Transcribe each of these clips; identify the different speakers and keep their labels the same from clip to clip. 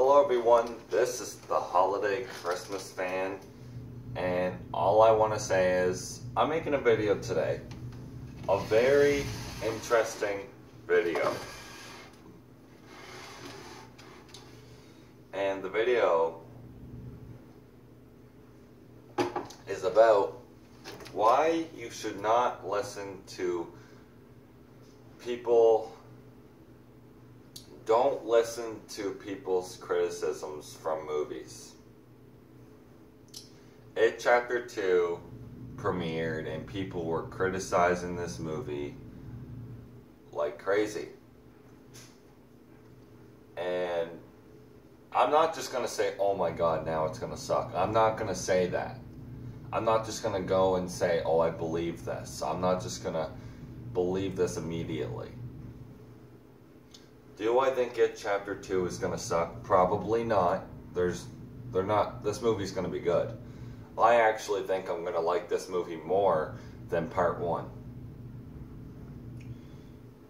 Speaker 1: Hello everyone, this is the Holiday Christmas Fan, and all I want to say is, I'm making a video today. A very interesting video. And the video is about why you should not listen to people. Don't listen to people's criticisms from movies. It Chapter 2 premiered and people were criticizing this movie like crazy. And I'm not just going to say, oh my god, now it's going to suck. I'm not going to say that. I'm not just going to go and say, oh, I believe this. I'm not just going to believe this immediately. Do I think It Chapter 2 is going to suck? Probably not. This movie's going to be good. I actually think I'm going to like this movie more than Part 1.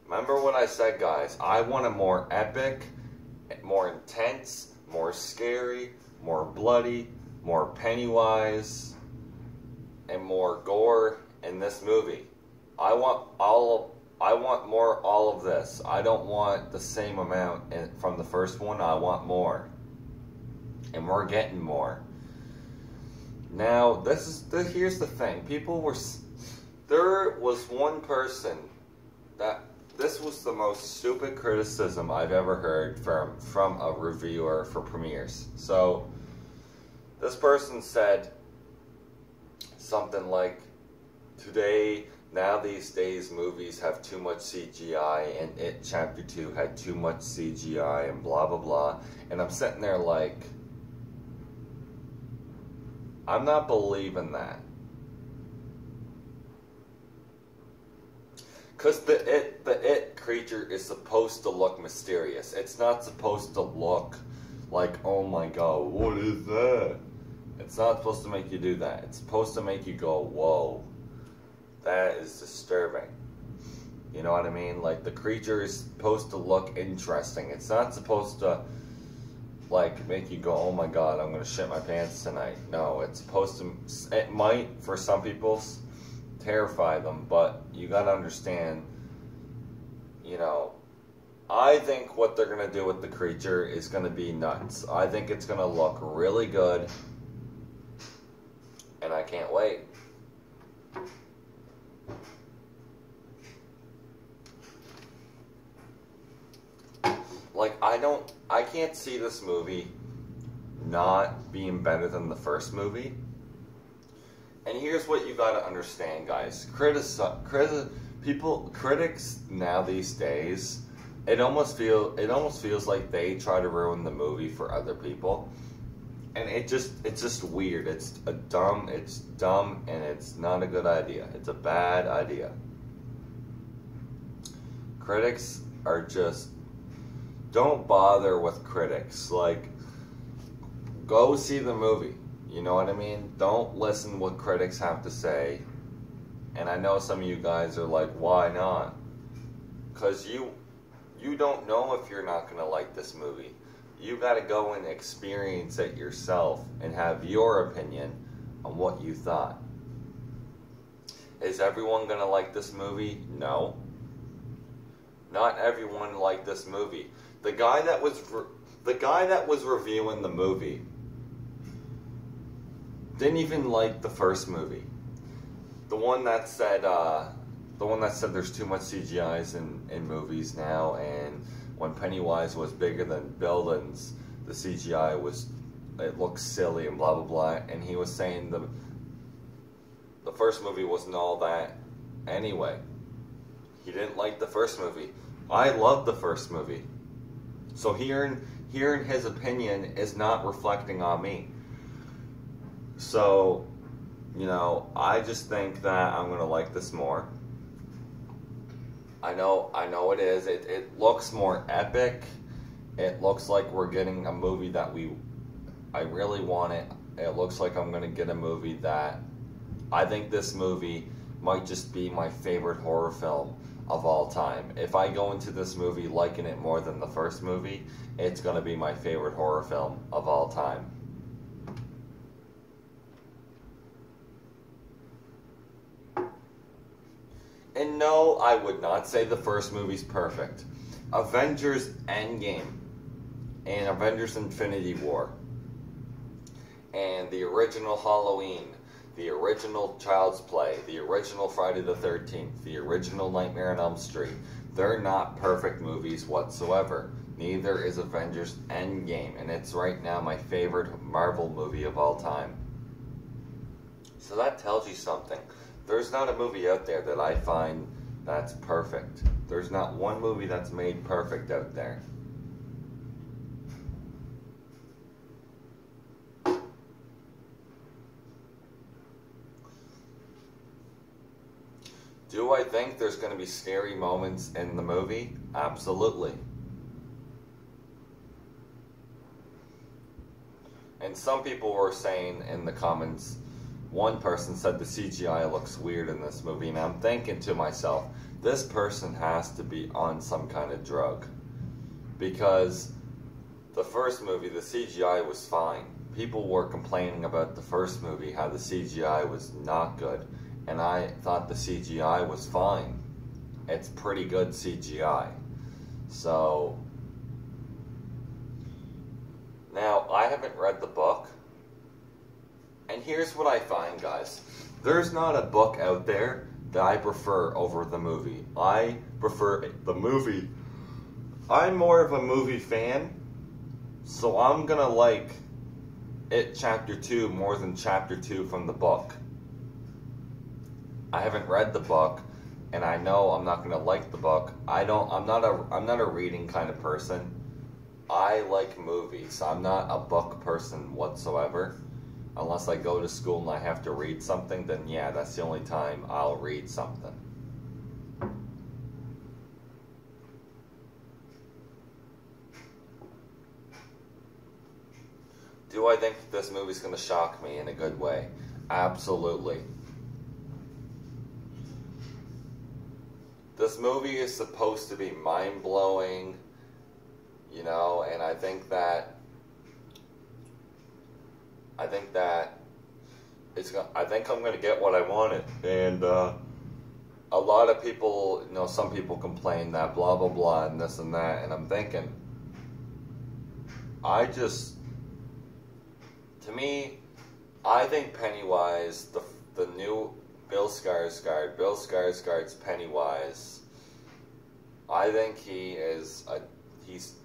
Speaker 1: Remember what I said, guys? I want a more epic, more intense, more scary, more bloody, more Pennywise, and more gore in this movie. I want more all of this. I don't want the same amount from the first one. I want more. And we're getting more. Now, here's the thing. There was one person that this was the most stupid criticism I've ever heard from a reviewer for premieres. So, this person said something like, these days, movies have too much CGI, and It Chapter 2 had too much CGI, and blah, blah, blah. And I'm sitting there like, I'm not believing that. Because the It creature is supposed to look mysterious. It's not supposed to look like, oh my god, what is that? It's not supposed to make you do that. It's supposed to make you go, whoa. That is disturbing. You know what I mean? Like, the creature is supposed to look interesting. It's not supposed to, like, make you go, oh my god, I'm going to shit my pants tonight. No, it's supposed to, it might, for some people, terrify them, but you got to understand, you know, I think what they're going to do with the creature is going to be nuts. I think it's going to look really good, and I can't wait. Like, I can't see this movie not being better than the first movie. And here's what you gotta understand, guys. Critics now these days, it almost feels like they try to ruin the movie for other people. And it's just weird. It's dumb, and it's not a good idea. It's a bad idea. Critics are just, don't bother with critics. Like, go see the movie. You know what I mean? Don't listen what critics have to say. And I know some of you guys are like, why not? Because you don't know if you're not going to like this movie. You got to go and experience it yourself and have your opinion on what you thought. Is everyone going to like this movie? No. Not everyone liked this movie. The guy that was reviewing the movie didn't even like the first movie. The one that said there's too much CGIs in movies now, and when Pennywise was bigger than buildings, the CGI it looks silly and blah blah blah. And he was saying the first movie wasn't all that anyway. He didn't like the first movie. I loved the first movie. So hearing his opinion is not reflecting on me. So, you know, I just think that I'm going to like this more. I know it is. It looks more epic. It looks like we're getting a movie that I really want it. It looks like I'm going to get a movie that I think this movie might just be my favorite horror film of all time. If I go into this movie liking it more than the first movie, it's going to be my favorite horror film of all time. And no, I would not say the first movie's perfect. Avengers Endgame and Avengers Infinity War and the original Halloween, the original Child's Play, the original Friday the 13th, the original Nightmare on Elm Street, they're not perfect movies whatsoever. Neither is Avengers Endgame, and it's right now my favorite Marvel movie of all time. So that tells you something. There's not a movie out there that I find that's perfect. There's not one movie that's made perfect out there. Do I think there's going to be scary moments in the movie? Absolutely. And some people were saying in the comments, one person said the CGI looks weird in this movie, and I'm thinking to myself, this person has to be on some kind of drug. Because the first movie, the CGI was fine. People were complaining about the first movie, how the CGI was not good. And I thought the CGI was fine. It's pretty good CGI. So, now, I haven't read the book. And here's what I find, guys. There's not a book out there that I prefer over the movie. I prefer the movie. I'm more of a movie fan, so I'm gonna like it Chapter 2 more than Chapter 2 from the book. I haven't read the book, and I know I'm not gonna like the book. I'm not a reading kind of person. I like movies. I'm not a book person whatsoever. Unless I go to school and I have to read something, then yeah, that's the only time I'll read something. Do I think this movie's going to shock me in a good way? Absolutely. This movie is supposed to be mind-blowing, you know, and I think that I think I'm gonna get what I wanted, and a lot of people, you know, some people complain that blah blah blah and this and that, and I'm thinking, to me, I think Pennywise, the new Bill Skarsgård's Pennywise, I think he's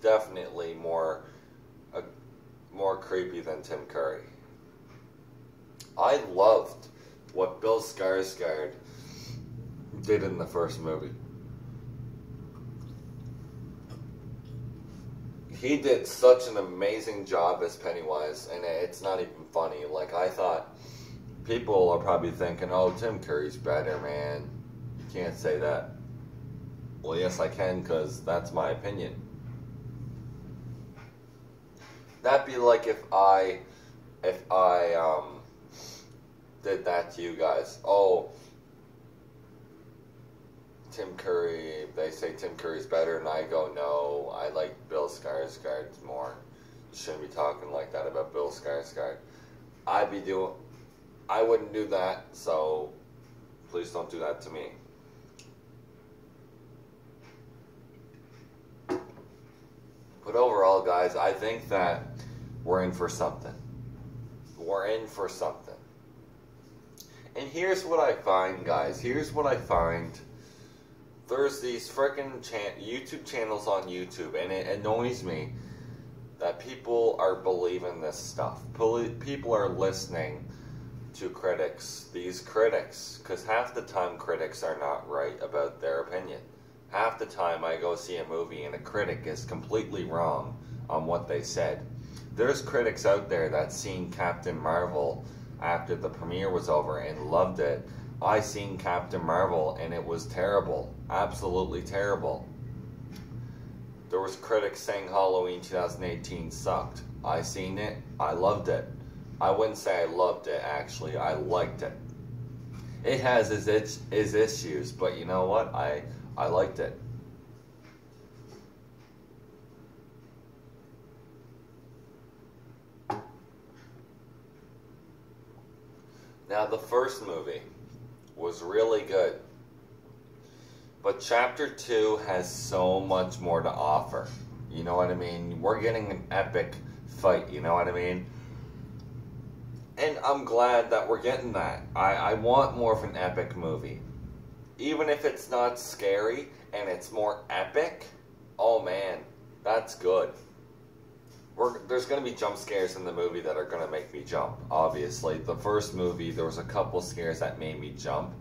Speaker 1: definitely more creepy than Tim Curry. I loved what Bill Skarsgård did in the first movie. He did such an amazing job as Pennywise, and it's not even funny. Like, I thought, people are probably thinking, oh, Tim Curry's better, man. You can't say that. Well, yes, I can, because that's my opinion. That'd be like if I did that to you guys. Oh, Tim Curry, they say Tim Curry's better, and I go, no, I like Bill Skarsgård more. You shouldn't be talking like that about Bill Skarsgård. I wouldn't do that, so please don't do that to me. But overall, guys, I think that we're in for something. We're in for something. And here's what I find, guys. Here's what I find. There's these freaking YouTube channels on YouTube, and it annoys me that people are believing this stuff. People are listening to critics, these critics, because half the time critics are not right about their opinion. Half the time I go see a movie and a critic is completely wrong on what they said. There's critics out there that seen Captain Marvel after the premiere was over and loved it. I seen Captain Marvel and it was terrible. Absolutely terrible. There was critics saying Halloween 2018 sucked. I seen it. I loved it. I wouldn't say I loved it, actually. I liked it. It has its issues, but you know what? I liked it. Now, the first movie was really good, but Chapter 2 has so much more to offer. You know what I mean? We're getting an epic fight, you know what I mean? And I'm glad that we're getting that. I want more of an epic movie. Even if it's not scary and it's more epic, oh man, that's good. There's going to be jump scares in the movie that are going to make me jump, obviously. The first movie, there was a couple scares that made me jump,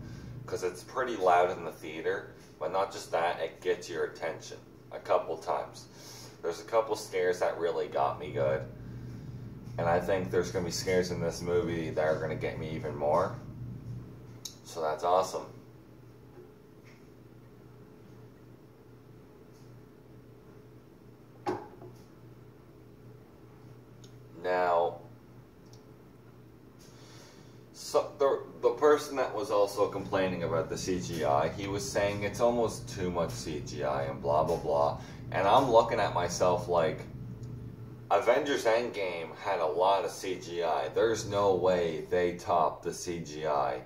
Speaker 1: because it's pretty loud in the theater, but not just that, it gets your attention a couple times. There's a couple scares that really got me good, and I think there's going to be scares in this movie that are going to get me even more, so that's awesome. Now, so the person that was also complaining about the CGI, he was saying it's almost too much CGI and blah blah blah. And I'm looking at myself like, Avengers Endgame had a lot of CGI. There's no way they topped the CGI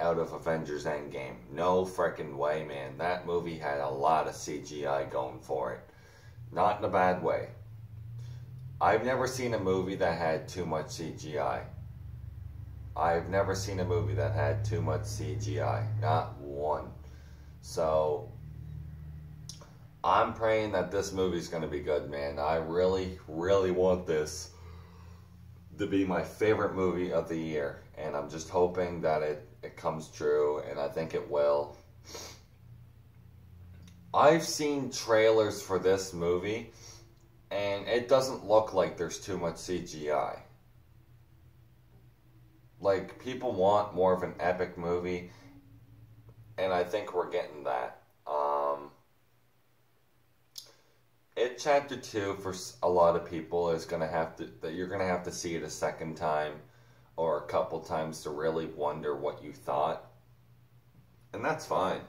Speaker 1: out of Avengers Endgame. No freaking way, man. That movie had a lot of CGI going for it. Not in a bad way. I've never seen a movie that had too much CGI. I've never seen a movie that had too much CGI. Not one. So, I'm praying that this movie's going to be good, man. I really, really want this to be my favorite movie of the year. And I'm just hoping that it comes true, and I think it will. I've seen trailers for this movie, and it doesn't look like there's too much CGI. Like, people want more of an epic movie, and I think we're getting that. It Chapter 2 for a lot of people is going to have to, that you're going to have to see it a second time or a couple times to really wonder what you thought. And that's fine.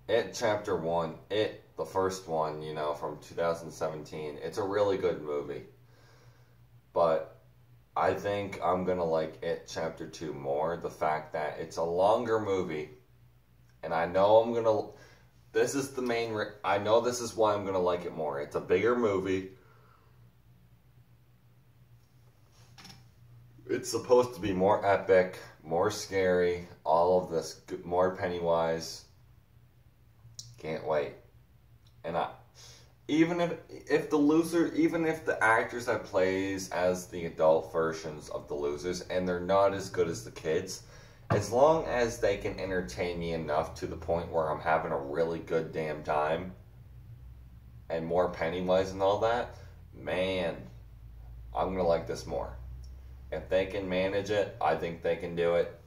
Speaker 1: It Chapter 1, the first one, you know, from 2017, it's a really good movie. But I think I'm going to like It Chapter 2 more. The fact that it's a longer movie, and I know I'm going to, this is the main, I know this is why I'm going to like it more. It's a bigger movie. It's supposed to be more epic, more scary, all of this, more Pennywise. Can't wait. And even if the actors that plays as the adult versions of the losers, and they're not as good as the kids, as long as they can entertain me enough to the point where I'm having a really good damn time, and more Pennywise and all that, man, I'm gonna like this more. If they can manage it, I think they can do it.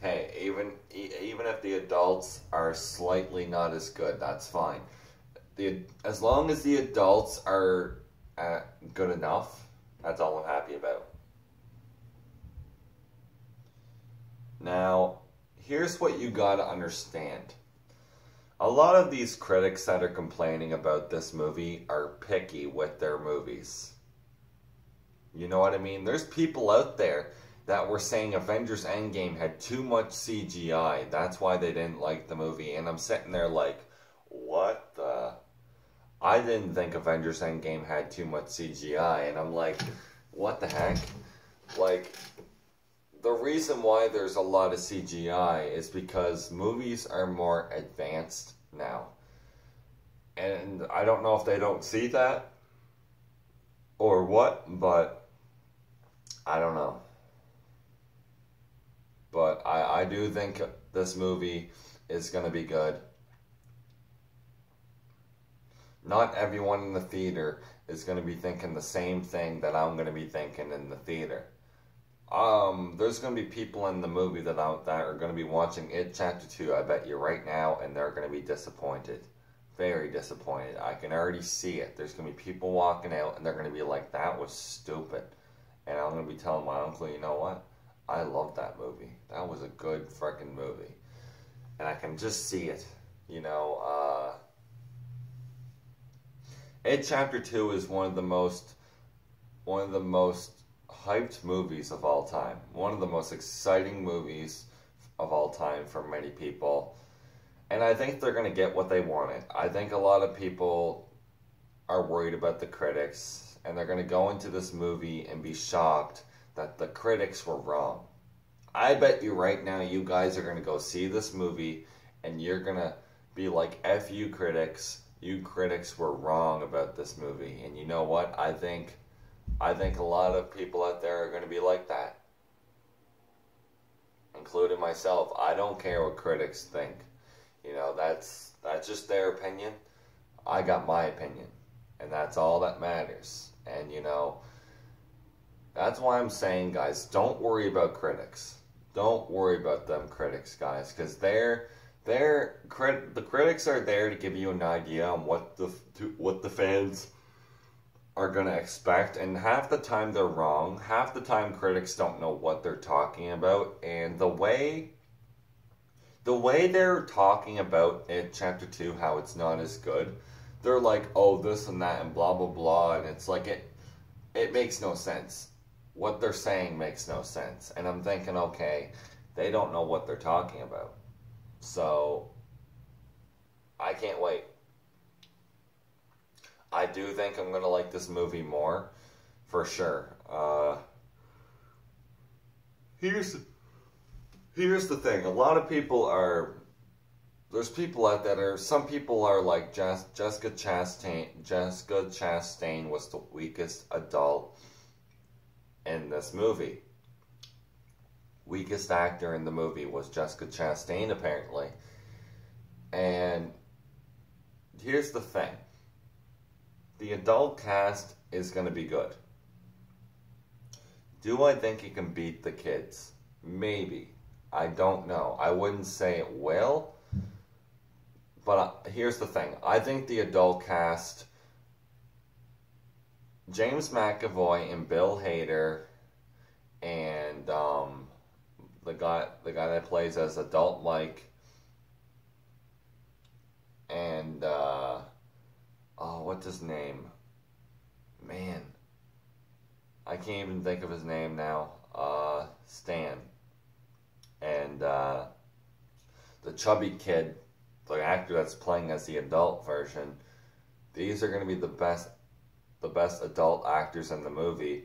Speaker 1: Hey, even if the adults are slightly not as good, that's fine. As long as the adults are good enough, that's all I'm happy about. Now, here's what you gotta understand. A lot of these critics that are complaining about this movie are picky with their movies. You know what I mean? There's people out there that were saying Avengers Endgame had too much CGI. That's why they didn't like the movie. And I'm sitting there like, what the? I didn't think Avengers Endgame had too much CGI. And I'm like, what the heck? Like, the reason why there's a lot of CGI is because movies are more advanced now. And I don't know if they don't see that or what, but I don't know. But I do think this movie is going to be good. Not everyone in the theater is going to be thinking the same thing that I'm going to be thinking in the theater. There's going to be people in the movie that are going to be watching It Chapter 2, I bet you right now, and they're going to be disappointed. Very disappointed. I can already see it. There's going to be people walking out, and they're going to be like, that was stupid. And I'm going to be telling my uncle, you know what? I love that movie. That was a good freaking movie. And I can just see it, you know. It Chapter 2 is one of the most hyped movies of all time. One of the most exciting movies of all time for many people. And I think they're going to get what they wanted. I think a lot of people are worried about the critics, and they're going to go into this movie and be shocked that the critics were wrong. I bet you right now you guys are going to go see this movie and you're going to be like, F you critics were wrong about this movie. And you know what? I think a lot of people out there are going to be like that, including myself. I don't care what critics think. You know, that's just their opinion. I got my opinion, and that's all that matters. And you know, that's why I'm saying, guys, don't worry about critics. Don't worry about them critics, guys, because the critics are there to give you an idea on what the fans are going to expect, and half the time they're wrong. Half the time critics don't know what they're talking about, and the way they're talking about it, Chapter 2, how it's not as good, they're like, oh, this and that and blah blah blah, and it's like it makes no sense. What they're saying makes no sense. And I'm thinking, okay, they don't know what they're talking about. So, I can't wait. I do think I'm going to like this movie more, for sure. Here's the thing. A lot of people are... There's people out there, some people are like, Jessica Chastain was the weakest adult in this movie. Weakest actor in the movie was Jessica Chastain, apparently. And here's the thing. The adult cast is going to be good. Do I think it can beat the kids? Maybe. I don't know. I wouldn't say it will. But here's the thing. I think the adult cast, James McAvoy and Bill Hader, and the guy that plays as adult Mike, and what's his name? Man, I can't even think of his name now. Stan, and the chubby kid, the actor that's playing as the adult version. These are going to be the best adult actors in the movie,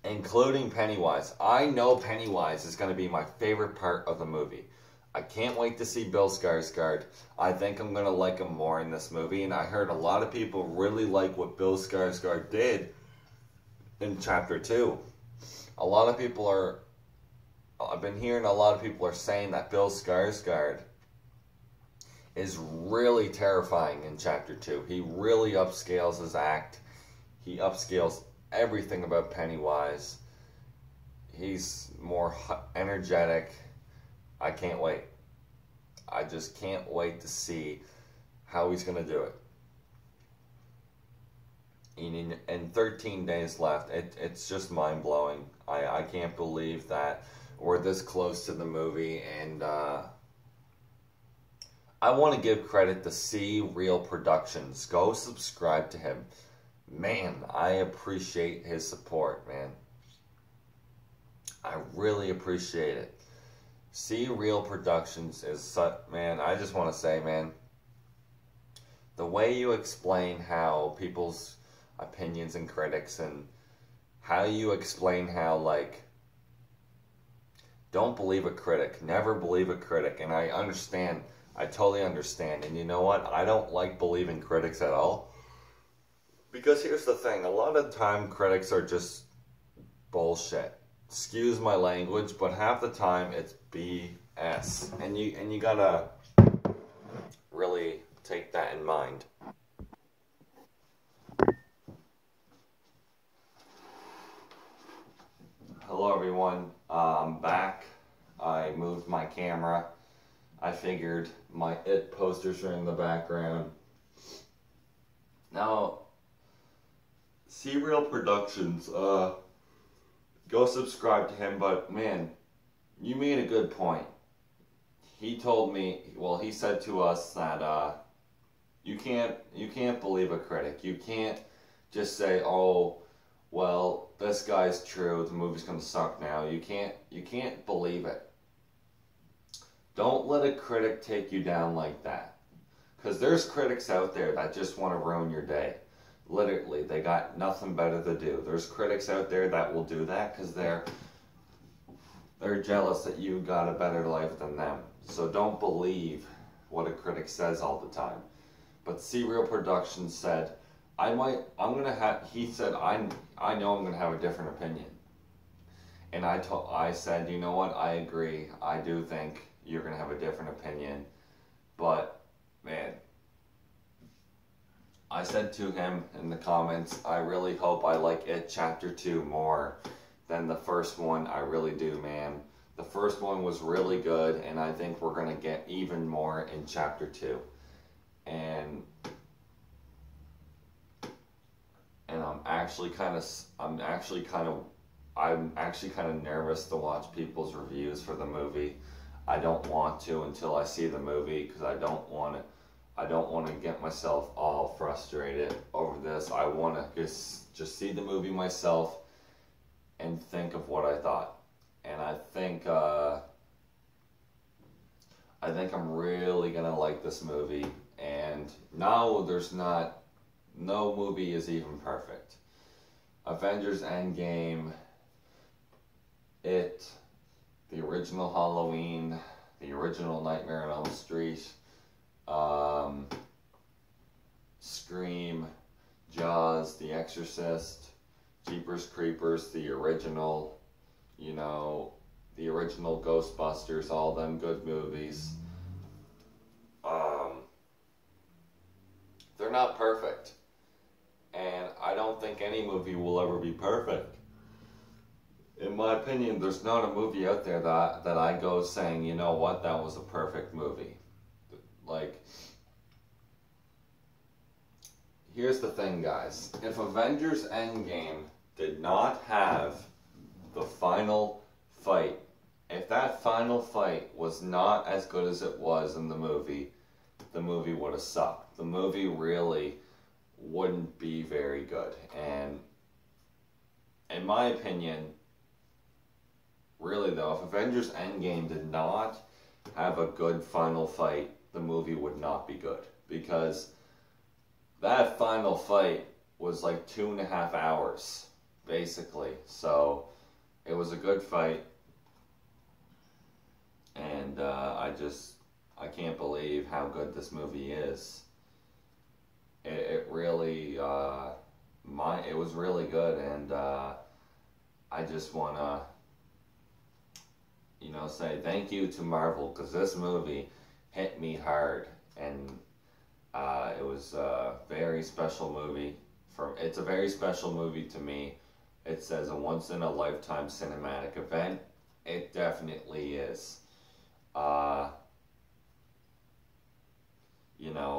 Speaker 1: including Pennywise. I know Pennywise is going to be my favorite part of the movie. I can't wait to see Bill Skarsgård. I think I'm going to like him more in this movie, and I heard a lot of people really like what Bill Skarsgård did in Chapter 2. I've been hearing a lot of people are saying that Bill Skarsgård is really terrifying in Chapter 2. He really upscales his act. He upscales everything about Pennywise. He's more energetic. I can't wait. I just can't wait to see how he's going to do it. And 13 days left. It's just mind-blowing. I can't believe that we're this close to the movie, and I want to give credit to See Real Productions. Go subscribe to him. Man, I appreciate his support, man. I really appreciate it. See Real Productions is such, man, I just want to say, man, the way you explain how people's opinions and critics, and how you explain how, like, don't believe a critic, never believe a critic, and I understand, I totally understand, and you know what, I don't like believing critics at all, because here's the thing, a lot of the time critics are just bullshit. Excuse my language, but half the time it's BS, and you gotta really take that in mind. Hello everyone, I'm back. I moved my camera. I figured my It posters are in the background. Now, See Real Productions, go subscribe to him. But man, you made a good point. He told me, well, he said to us that you can't believe a critic. You can't just say, oh, well, this guy's true, the movie's gonna suck now. You can't believe it. Don't let a critic take you down like that. Because there's critics out there that just want to ruin your day. Literally, they got nothing better to do. There's critics out there that will do that because they're jealous that you got a better life than them. So don't believe what a critic says all the time. But Serial Productions said, I know I'm gonna have a different opinion. And I said, you know what, I agree. I do think you're gonna have a different opinion. But man, I said to him in the comments, I really hope I like It Chapter 2 more than the first one. I really do, man. The first one was really good, and I think we're gonna get even more in Chapter 2. And I'm actually kind of nervous to watch people's reviews for the movie. I don't want to until I see the movie, because I don't want to get myself all frustrated over this. I want to just see the movie myself and think of what I thought. And I think I'm really gonna like this movie. And no movie is even perfect. Avengers Endgame, It, the original Halloween, the original Nightmare on Elm Street, Scream, Jaws, The Exorcist, Jeepers Creepers, the original, the original Ghostbusters, all them good movies. They're not perfect. And I don't think any movie will ever be perfect. In my opinion, there's not a movie out there that I go saying, you know what, that was a perfect movie. Like, here's the thing, guys. If Avengers Endgame did not have the final fight, if that final fight was not as good as it was in the movie would have sucked. The movie really wouldn't be very good. And in my opinion, really though, if Avengers Endgame did not have a good final fight, the movie would not be good. Because that final fight was like 2.5 hours, basically. So it was a good fight. And I can't believe how good this movie is. It really, it was really good, and I just want to, say thank you to Marvel, because this movie hit me hard, and it was a very special movie. It's a very special movie to me. It says a once-in-a-lifetime cinematic event. It definitely is.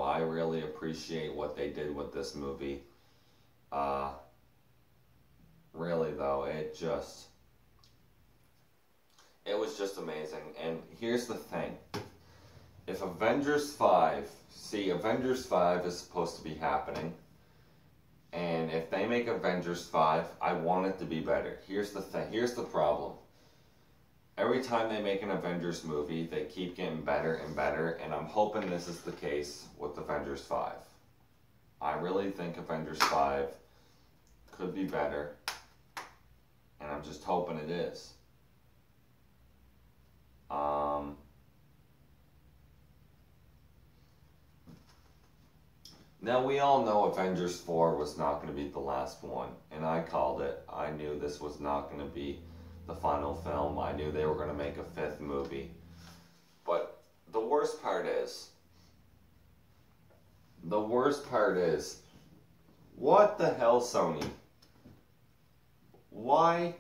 Speaker 1: I really appreciate what they did with this movie. Really though, it was just amazing. And here's the thing. If Avengers 5 is supposed to be happening. And if they make Avengers 5, I want it to be better. Here's the thing. Here's the problem. Every time they make an Avengers movie, they keep getting better and better, and I'm hoping this is the case with Avengers 5. I really think Avengers 5 could be better, and I'm just hoping it is. Now, we all know Avengers 4 was not going to be the last one, and I called it. I knew this was not going to be the final film. I knew they were going to make a 5th movie. But the worst part is, what the hell, Sony? Why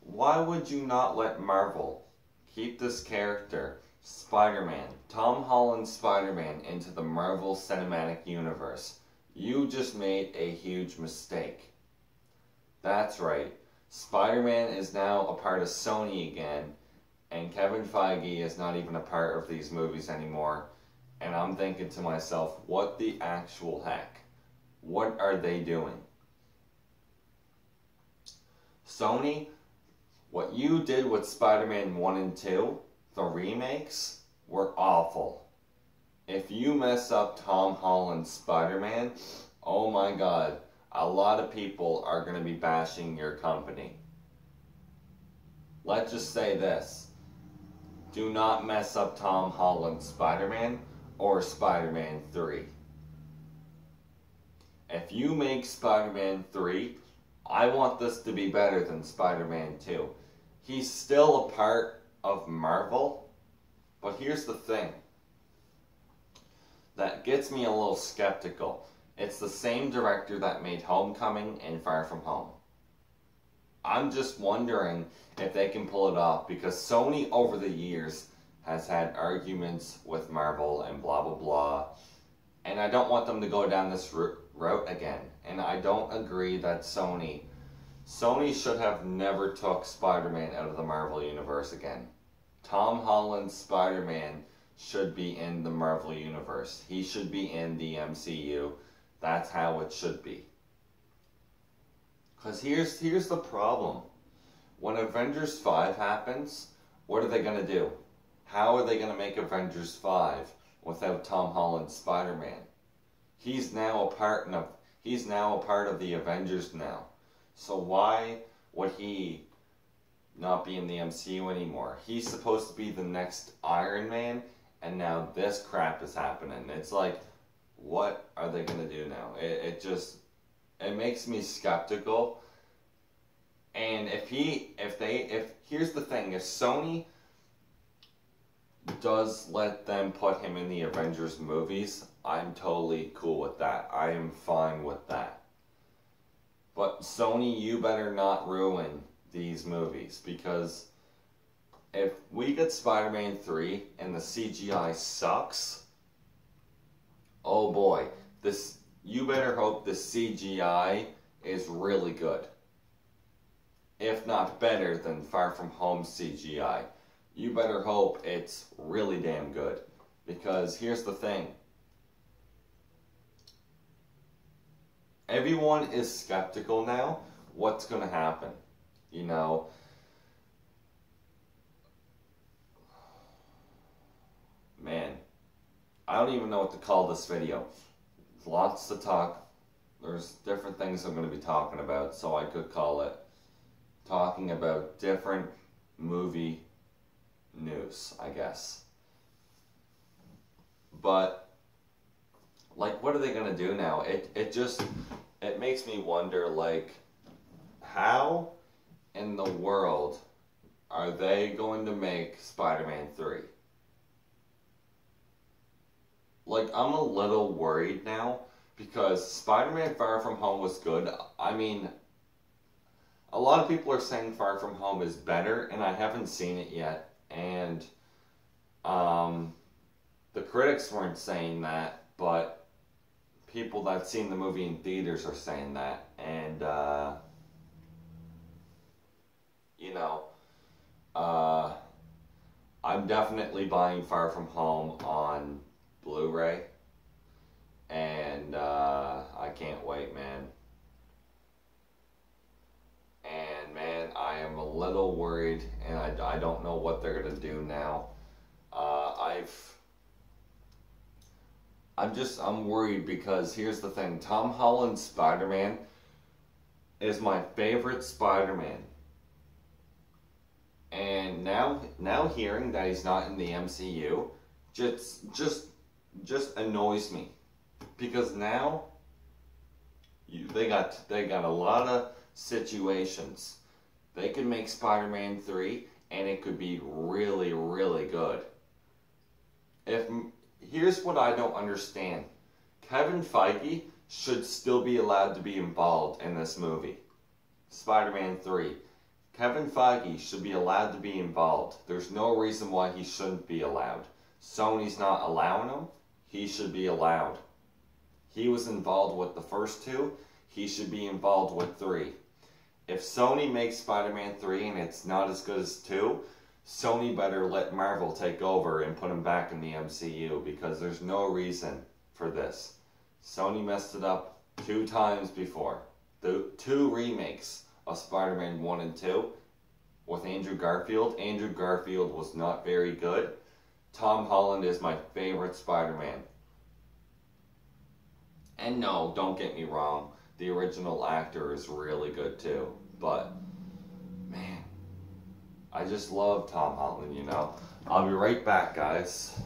Speaker 1: would you not let Marvel keep this character, Spider-Man, Tom Holland's Spider-Man, into the Marvel Cinematic Universe? You just made a huge mistake. That's right. Spider-Man is now a part of Sony again, and Kevin Feige is not even a part of these movies anymore. And I'm thinking to myself, what the actual heck? What are they doing? Sony, what you did with Spider-Man 1 and 2, the remakes, were awful. If you mess up Tom Holland's Spider-Man, oh my god, a lot of people are going to be bashing your company. Let's just say this. Do not mess up Tom Holland's Spider-Man or Spider-Man 3. If you make Spider-Man 3, I want this to be better than Spider-Man 2. He's still a part of Marvel, but here's the thing that gets me a little skeptical. It's the same director that made Homecoming and Far From Home. I'm just wondering if they can pull it off, because Sony over the years has had arguments with Marvel and blah blah blah, and I don't want them to go down this route again. And I don't agree that Sony should have never took Spider-Man out of the Marvel Universe again. Tom Holland's Spider-Man should be in the Marvel Universe. He should be in the MCU. That's how it should be. Because here's the problem. When Avengers 5 happens, what are they going to do? How are they going to make Avengers 5 without Tom Holland's Spider-Man? He's now a part of the Avengers now. So why would he not be in the MCU anymore? He's supposed to be the next Iron Man, and now this crap is happening. It's like, what are they going to do now? It makes me skeptical. And if here's the thing, if Sony does let them put him in the Avengers movies, I'm totally cool with that. I am fine with that. But Sony, you better not ruin these movies, because if we get Spider-Man 3 and the CGI sucks, oh boy, you better hope the CGI is really good. If not better than Far From Home CGI. You better hope it's really damn good. Because here's the thing. Everyone is skeptical now. What's going to happen? You know, man, I don't even know what to call this video. Lots to talk. There's different things I'm going to be talking about, so I could call it talking about different movie news, I guess. But like, what are they going to do now? It makes me wonder, like, how in the world are they going to make Spider-Man 3? Like, I'm a little worried now, because Spider-Man Far From Home was good. I mean, a lot of people are saying Far From Home is better, and I haven't seen it yet. And the critics weren't saying that, but people that seen the movie in theaters are saying that. And you know, I'm definitely buying Far From Home on Blu-ray, and I can't wait, man. And man, I am a little worried, and I don't know what they're gonna do now. I'm worried, because here's the thing. Tom Holland's Spider-Man is my favorite Spider-Man. And now hearing that he's not in the MCU just annoys me, because now they got a lot of situations. They could make Spider-Man 3 and it could be really, really good. Here's what I don't understand. Kevin Feige should still be allowed to be involved in this movie. Spider-Man 3. Kevin Feige should be allowed to be involved. There's no reason why he shouldn't be allowed. Sony's not allowing him. He should be allowed. He was involved with the first two. He should be involved with 3. if Sony makes Spider-Man 3 and it's not as good as 2, Sony better let Marvel take over and put him back in the MCU, because there's no reason for this. Sony messed it up 2 times before. The 2 remakes of Spider-Man 1 and 2 with Andrew Garfield. Andrew Garfield was not very good. Tom Holland is my favorite Spider-Man. And no, don't get me wrong, the original actor is really good too. But, man, I just love Tom Holland, you know. I'll be right back, guys.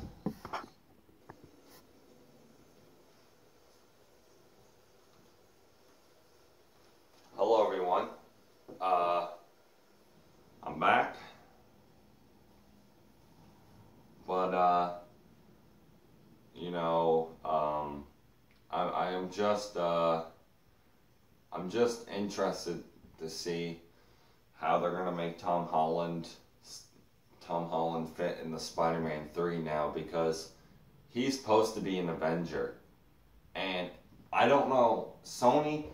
Speaker 1: Hello, everyone. I'm back. But, you know, I'm just interested to see how they're gonna make Tom Holland fit in the Spider-Man 3 now, because he's supposed to be an Avenger, and I don't know, Sony.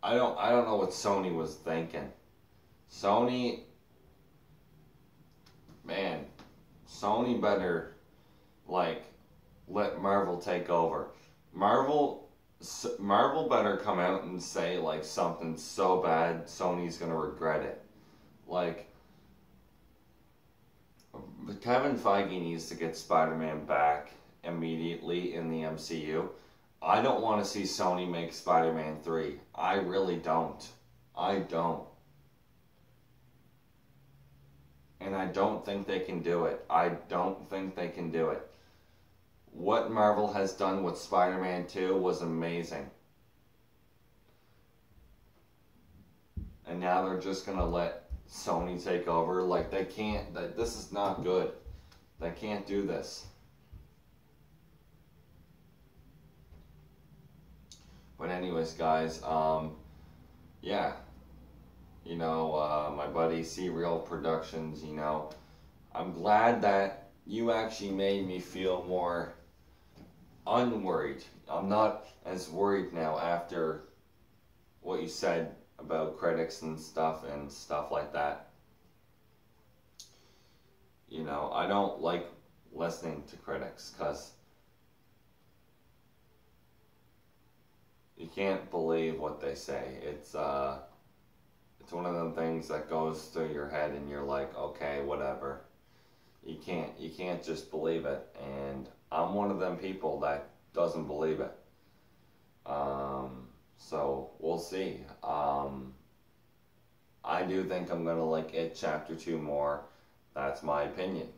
Speaker 1: I don't know what Sony was thinking. Sony better, like, let Marvel take over. Marvel better come out and say, like, something so bad Sony's gonna regret it. Like, Kevin Feige needs to get Spider-Man back immediately in the MCU. I don't want to see Sony make Spider-Man 3. I really don't. I don't. And I don't think they can do it. I don't think they can do it. What Marvel has done with Spider-Man 2 was amazing. And now they're just going to let Sony take over. Like, they can't. This is not good. They can't do this. But anyways, guys, yeah. You know, my buddy C-Real Productions, you know, I'm glad that you actually made me feel more unworried. I'm not as worried now after what you said about critics and stuff like that. You know, I don't like listening to critics, because you can't believe what they say. It's one of them things that goes through your head and you're like, okay, whatever. You can't just believe it, and I'm one of them people that doesn't believe it. So we'll see. I do think I'm gonna like It Chapter 2 more. That's my opinion.